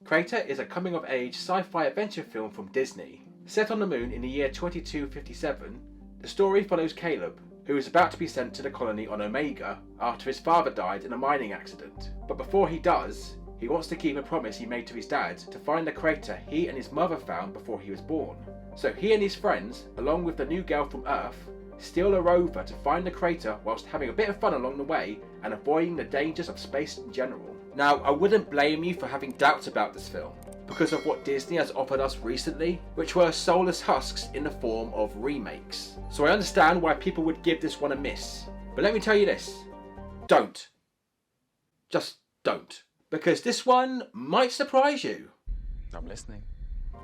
Crater is a coming-of-age sci-fi adventure film from Disney. Set on the moon in the year 2257, the story follows Caleb, who is about to be sent to the colony on Omega after his father died in a mining accident. But before he does, he wants to keep a promise he made to his dad to find the crater he and his mother found before he was born. So he and his friends, along with the new girl from Earth, steal a rover to find the crater whilst having a bit of fun along the way and avoiding the dangers of space in general. Now, I wouldn't blame you for having doubts about this film, because of what Disney has offered us recently, which were soulless husks in the form of remakes. So I understand why people would give this one a miss. But let me tell you this, don't. Just don't. Because this one might surprise you. I'm listening.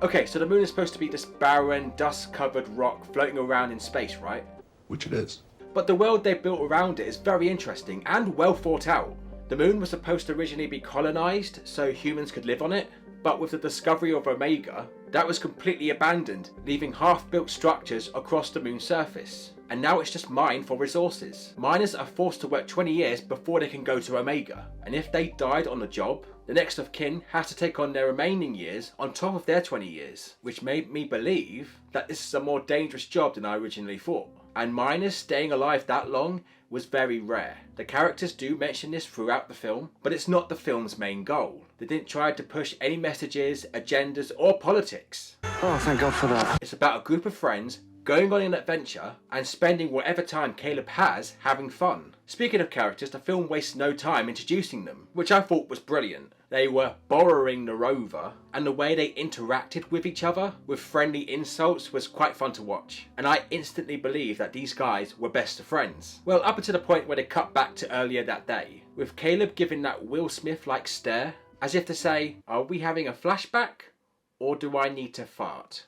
Okay, so the moon is supposed to be this barren, dust-covered rock floating around in space, right? Which it is. But the world they built around it is very interesting and well thought out. The moon was supposed to originally be colonised so humans could live on it, but with the discovery of Omega, that was completely abandoned, leaving half-built structures across the moon's surface. And now it's just mined for resources. Miners are forced to work 20 years before they can go to Omega, and if they died on the job, the next of kin has to take on their remaining years on top of their 20 years, which made me believe that this is a more dangerous job than I originally thought. And miners staying alive that long was very rare. The characters do mention this throughout the film, but it's not the film's main goal. They didn't try to push any messages, agendas, or politics. Oh, thank God for that. It's about a group of friends going on an adventure and spending whatever time Caleb has having fun. Speaking of characters, the film wastes no time introducing them, which I thought was brilliant. They were borrowing the rover, and the way they interacted with each other with friendly insults was quite fun to watch. And I instantly believed that these guys were best of friends. Well, up until the point where they cut back to earlier that day, with Caleb giving that Will Smith-like stare, as if to say, are we having a flashback, or do I need to fart?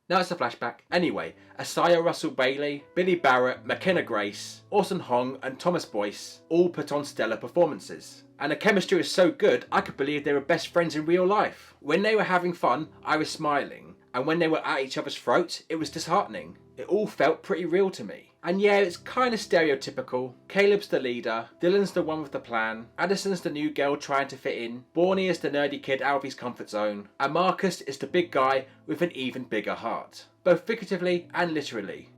No, it's a flashback. Anyway, Asaya Russell Bailey, Billy Barrett, McKenna Grace, Orson Hong and Thomas Boyce all put on stellar performances. And the chemistry is so good, I could believe they were best friends in real life. When they were having fun, I was smiling. And when they were at each other's throats, it was disheartening. It all felt pretty real to me. And yeah, it's kind of stereotypical. Caleb's the leader, Dylan's the one with the plan, Addison's the new girl trying to fit in, Borny is the nerdy kid out of his comfort zone, and Marcus is the big guy with an even bigger heart. Both figuratively and literally.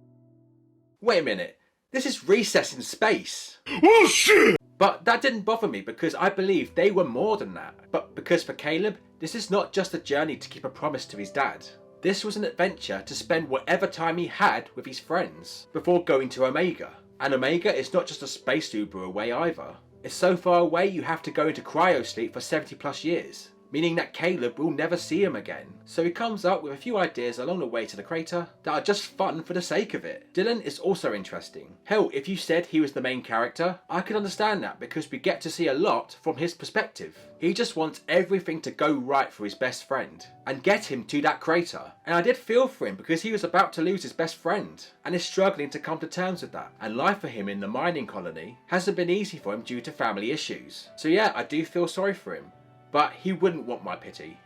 Wait a minute, this is Recess in space. Oh shit! But that didn't bother me because I believe they were more than that. But because for Caleb, this is not just a journey to keep a promise to his dad. This was an adventure to spend whatever time he had with his friends before going to Omega. And Omega is not just a space Uber away either. It's so far away you have to go into cryosleep for 70 plus years, meaning that Caleb will never see him again. So he comes up with a few ideas along the way to the crater that are just fun for the sake of it. Dylan is also interesting. Hell, if you said he was the main character, I could understand that because we get to see a lot from his perspective. He just wants everything to go right for his best friend and get him to that crater. And I did feel for him because he was about to lose his best friend and is struggling to come to terms with that. And life for him in the mining colony hasn't been easy for him due to family issues. So yeah, I do feel sorry for him. But he wouldn't want my pity.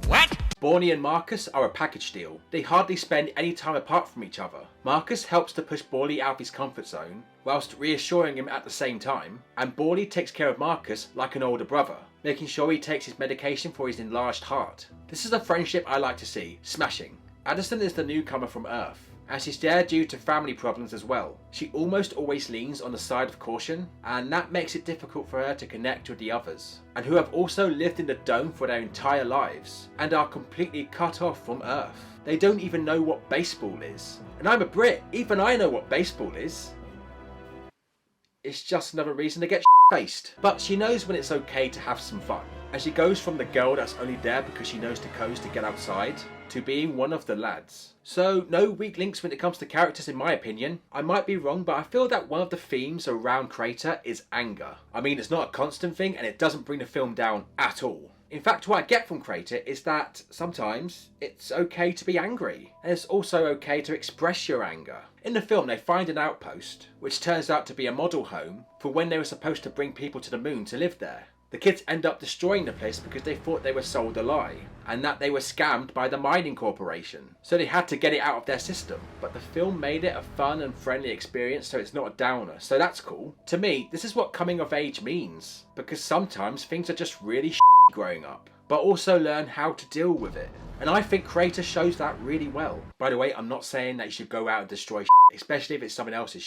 What? Borny and Marcus are a package deal. They hardly spend any time apart from each other. Marcus helps to push Borny out of his comfort zone, whilst reassuring him at the same time, and Borny takes care of Marcus like an older brother, making sure he takes his medication for his enlarged heart. This is a friendship I like to see, smashing. Addison is the newcomer from Earth, and she's there due to family problems as well. She almost always leans on the side of caution, and that makes it difficult for her to connect with the others, and who have also lived in the dome for their entire lives, and are completely cut off from Earth. They don't even know what baseball is. And I'm a Brit, even I know what baseball is. It's just another reason to get faced. But she knows when it's okay to have some fun, and she goes from the girl that's only there because she knows the codes to get outside, to being one of the lads. So no weak links when it comes to characters in my opinion. I might be wrong, but I feel that one of the themes around Crater is anger. I mean, it's not a constant thing and it doesn't bring the film down at all. In fact, what I get from Crater is that sometimes it's okay to be angry, and it's also okay to express your anger. In the film, they find an outpost, which turns out to be a model home for when they were supposed to bring people to the moon to live there. The kids end up destroying the place because they thought they were sold a lie, and that they were scammed by the mining corporation. So they had to get it out of their system. But the film made it a fun and friendly experience, so it's not a downer, so that's cool. To me, this is what coming of age means, because sometimes things are just really growing up, but also learn how to deal with it. And I think Creator shows that really well. By the way, I'm not saying that you should go out and destroy especially if it's someone else's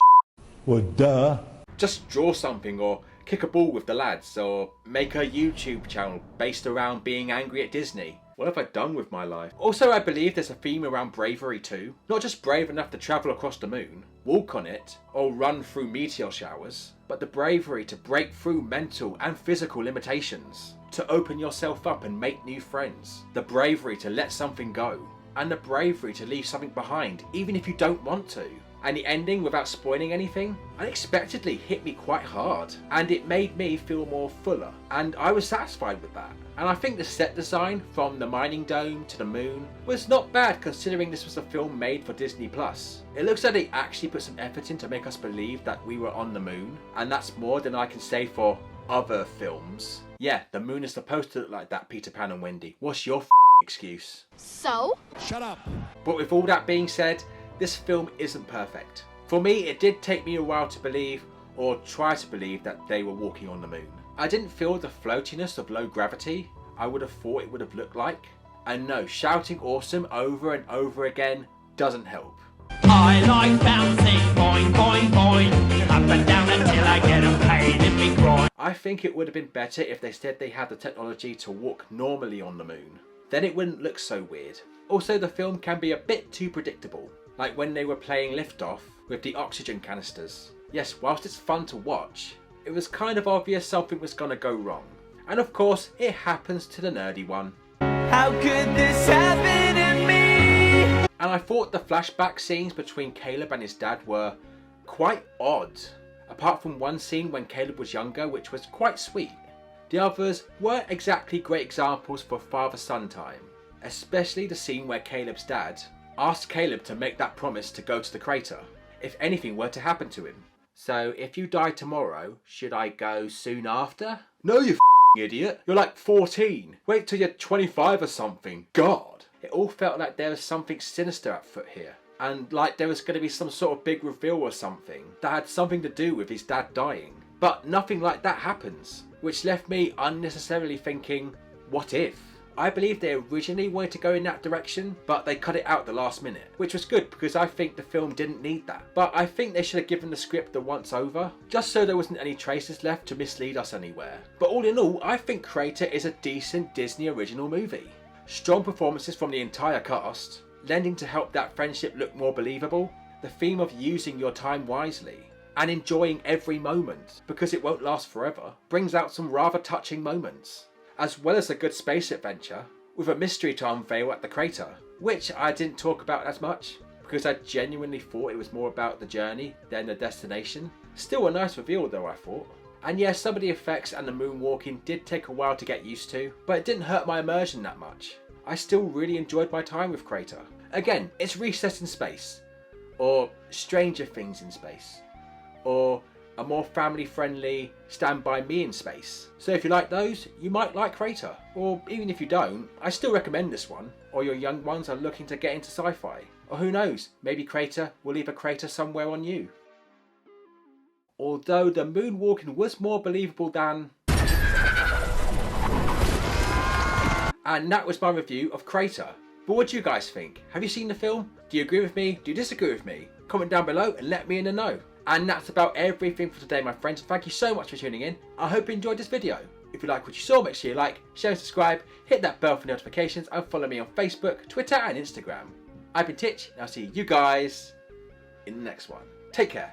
Well, duh. Just draw something or kick a ball with the lads or make a YouTube channel based around being angry at Disney. What have I done with my life? Also, I believe there's a theme around bravery too. Not just brave enough to travel across the moon, walk on it, or run through meteor showers, but the bravery to break through mental and physical limitations, to open yourself up and make new friends, the bravery to let something go, and the bravery to leave something behind even if you don't want to. And the ending, without spoiling anything, unexpectedly hit me quite hard, and it made me feel more fuller, and I was satisfied with that. And I think the set design, from the mining dome to the moon, was not bad considering this was a film made for Disney+. It looks like they actually put some effort in to make us believe that we were on the moon, and that's more than I can say for other films. Yeah, the moon is supposed to look like that, Peter Pan and Wendy. What's your excuse? So? Shut up. But with all that being said, this film isn't perfect. For me, it did take me a while to believe, or try to believe, that they were walking on the moon. I didn't feel the floatiness of low gravity I would have thought it would have looked like. And no, shouting awesome over and over again doesn't help. I like bouncing, boing, boing, boing, up and down until I get a pain in me groin. I think it would have been better if they said they had the technology to walk normally on the moon. Then it wouldn't look so weird. Also, the film can be a bit too predictable. Like when they were playing Liftoff with the oxygen canisters. Yes, whilst it's fun to watch, it was kind of obvious something was gonna go wrong. And of course, it happens to the nerdy one. How could this happen to me? And I thought the flashback scenes between Caleb and his dad were quite odd. Apart from one scene when Caleb was younger, which was quite sweet. The others weren't exactly great examples for father-son time. Especially the scene where Caleb's dad asked Caleb to make that promise to go to the crater if anything were to happen to him. So if you die tomorrow, should I go soon after? No, you idiot. You're like 14. Wait till you're 25 or something. God. It all felt like there was something sinister at foot here. And like there was going to be some sort of big reveal or something that had something to do with his dad dying. But nothing like that happens, which left me unnecessarily thinking, what if? I believe they originally wanted to go in that direction, but they cut it out the last minute, which was good because I think the film didn't need that. But I think they should have given the script the once over, just so there wasn't any traces left to mislead us anywhere. But all in all, I think Creator is a decent Disney original movie. Strong performances from the entire cast, lending to help that friendship look more believable, the theme of using your time wisely, and enjoying every moment, because it won't last forever, brings out some rather touching moments. As well as a good space adventure, with a mystery to unveil at the crater, which I didn't talk about as much, because I genuinely thought it was more about the journey than the destination. Still a nice reveal though, I thought. And yes, some of the effects and the moonwalking did take a while to get used to, but it didn't hurt my immersion that much. I still really enjoyed my time with Creator. Again, it's Recess in space, or Stranger Things in space, or a more family-friendly Stand By Me in space. So if you like those, you might like Creator. Or even if you don't, I still recommend this one. Or your young ones are looking to get into sci-fi. Or who knows, maybe Creator will leave a crater somewhere on you. Although the moonwalking was more believable than... And that was my review of Creator. But what do you guys think? Have you seen the film? Do you agree with me? Do you disagree with me? Comment down below and let me in the know. And that's about everything for today, my friends. Thank you so much for tuning in. I hope you enjoyed this video. If you like what you saw, make sure you like, share and subscribe, hit that bell for notifications, and follow me on Facebook, Twitter and Instagram. I've been Titch, and I'll see you guys in the next one. Take care.